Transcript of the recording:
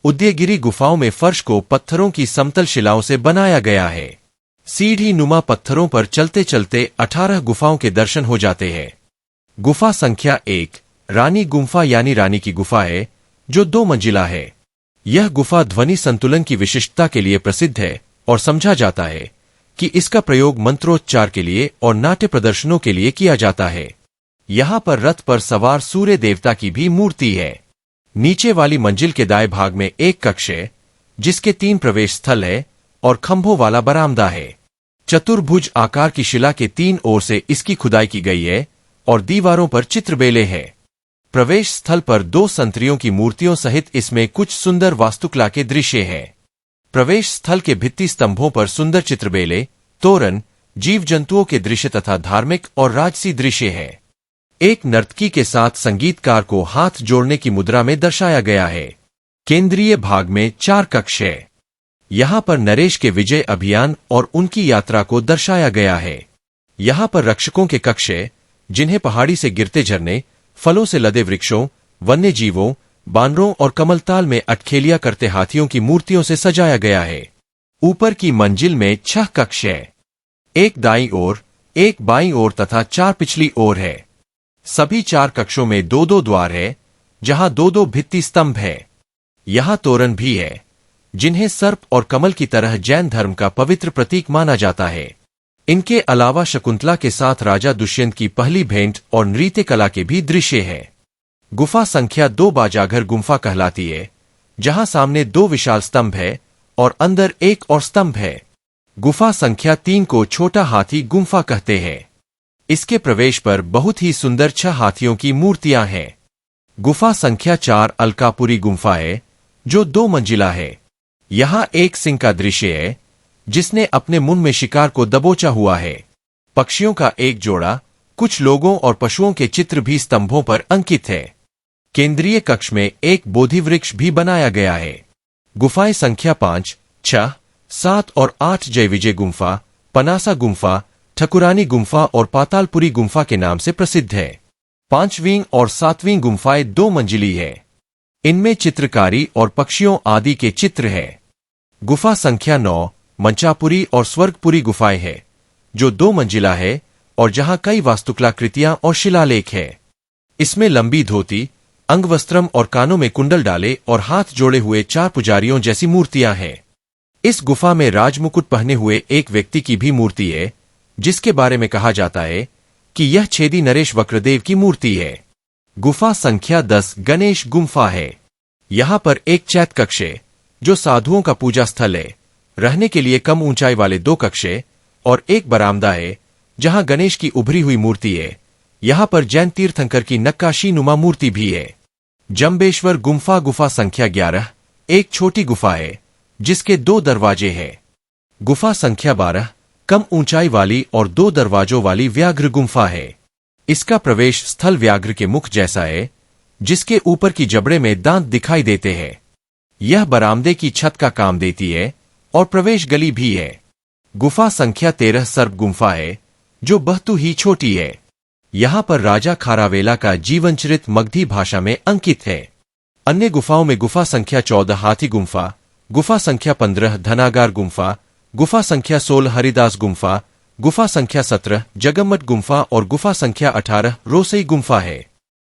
उदयगिरि गुफाओं में फर्श को पत्थरों की समतल शिलाओं से बनाया गया है। सीढ़ी नुमा पत्थरों पर चलते चलते 18 गुफाओं के दर्शन हो जाते हैं। गुफा संख्या 1 रानी गुम्फा यानी रानी की गुफा है, जो 2 मंजिला है। यह गुफा ध्वनि संतुलन की विशिष्टता के लिए प्रसिद्ध है और समझा जाता है कि इसका प्रयोग मंत्रोच्चार के लिए और नाट्य प्रदर्शनों के लिए किया जाता है। यहाँ पर रथ पर सवार सूर्य देवता की भी मूर्ति है। नीचे वाली मंजिल के दाएं भाग में एक कक्ष है, जिसके 3 प्रवेश स्थल है और खंभों वाला बरामदा है। चतुर्भुज आकार की शिला के 3 ओर से इसकी खुदाई की गई है और दीवारों पर चित्रबेले हैं। प्रवेश स्थल पर 2 संतरियों की मूर्तियों सहित इसमें कुछ सुंदर वास्तुकला के दृश्य हैं। प्रवेश स्थल के भित्ति स्तंभों पर सुंदर चित्रबेले, तोरण, जीव जंतुओं के दृश्य तथा धार्मिक और राजसी दृश्य हैं। एक नर्तकी के साथ संगीतकार को हाथ जोड़ने की मुद्रा में दर्शाया गया है। केंद्रीय भाग में 4 कक्ष है। यहाँ पर नरेश के विजय अभियान और उनकी यात्रा को दर्शाया गया है। यहाँ पर रक्षकों के कक्ष है, जिन्हें पहाड़ी से गिरते झरने, फलों से लदे वृक्षों, वन्य जीवों, बानरों और कमलताल में अटखेलियां करते हाथियों की मूर्तियों से सजाया गया है। ऊपर की मंजिल में 6 कक्ष है, एक दाईं ओर, एक बाईं ओर तथा 4 पिछली ओर है। सभी 4 कक्षों में 2-2 द्वार है, जहां 2-2 भित्ति स्तंभ है। यहां तोरण भी है, जिन्हें सर्प और कमल की तरह जैन धर्म का पवित्र प्रतीक माना जाता है। इनके अलावा शकुंतला के साथ राजा दुष्यंत की पहली भेंट और नृत्य कला के भी दृश्य है। गुफा संख्या 2 बाजाघर गुम्फा कहलाती है, जहां सामने 2 विशाल स्तंभ है और अंदर एक और स्तंभ है। गुफा संख्या 3 को छोटा हाथी गुम्फा कहते हैं। इसके प्रवेश पर बहुत ही सुंदर 6 हाथियों की मूर्तियां हैं। गुफा संख्या 4 अलकापुरी गुम्फा है, जो 2 मंजिला है। यहां एक सिंह का दृश्य है, जिसने अपने मुंह में शिकार को दबोचा हुआ है। पक्षियों का एक जोड़ा, कुछ लोगों और पशुओं के चित्र भी स्तंभों पर अंकित है। केंद्रीय कक्ष में एक बोधि वृक्ष भी बनाया गया है। गुफाएं संख्या 5, 6, 7 और 8 जय विजय गुम्फा, पनासा गुम्फा, ठकुरानी गुम्फा और पातालपुरी गुम्फा के नाम से प्रसिद्ध है। 5वीं और 7वीं गुम्फाएं 2 मंजिली है। इनमें चित्रकारी और पक्षियों आदि के चित्र है। गुफा संख्या 9 मंचापुरी और स्वर्गपुरी गुफाएं है, जो 2 मंजिला है और जहां कई वास्तुकलाकृतियां और शिलालेख है। इसमें लंबी धोती, अंगवस्त्रम और कानों में कुंडल डाले और हाथ जोड़े हुए 4 पुजारियों जैसी मूर्तियां हैं। इस गुफा में राजमुकुट पहने हुए एक व्यक्ति की भी मूर्ति है, जिसके बारे में कहा जाता है कि यह छेदी नरेश वक्रदेव की मूर्ति है। गुफा संख्या 10 गणेश गुम्फा है। यहाँ पर एक चैत कक्ष है, जो साधुओं का पूजा स्थल है। रहने के लिए कम ऊंचाई वाले 2 कक्ष है और एक बरामदा है, जहां गणेश की उभरी हुई मूर्ति है। यहाँ पर जैन तीर्थंकर की नक्काशी नुमा मूर्ति भी है। जंबेश्वर गुम्फा गुफा संख्या 11 एक छोटी गुफा है, जिसके 2 दरवाजे हैं। गुफा संख्या 12 कम ऊंचाई वाली और 2 दरवाजों वाली व्याघ्र गुम्फा है। इसका प्रवेश स्थल व्याघ्र के मुख जैसा है, जिसके ऊपर की जबड़े में दांत दिखाई देते हैं। यह बरामदे की छत का काम देती है और प्रवेश गली भी है। गुफा संख्या 13 सर्प गुम्फा है, जो बहुतु ही छोटी है। यहाँ पर राजा खारावेला का जीवन चरित्र मगधी भाषा में अंकित है। अन्य गुफाओं में गुफा संख्या 14 हाथी गुम्फा, गुफा संख्या 15 धनागार गुम्फा, गुफा संख्या 16 हरिदास गुम्फा, गुफा संख्या 17 जगम्मट गुम्फा और गुफा संख्या 18 रोसई गुम्फा है।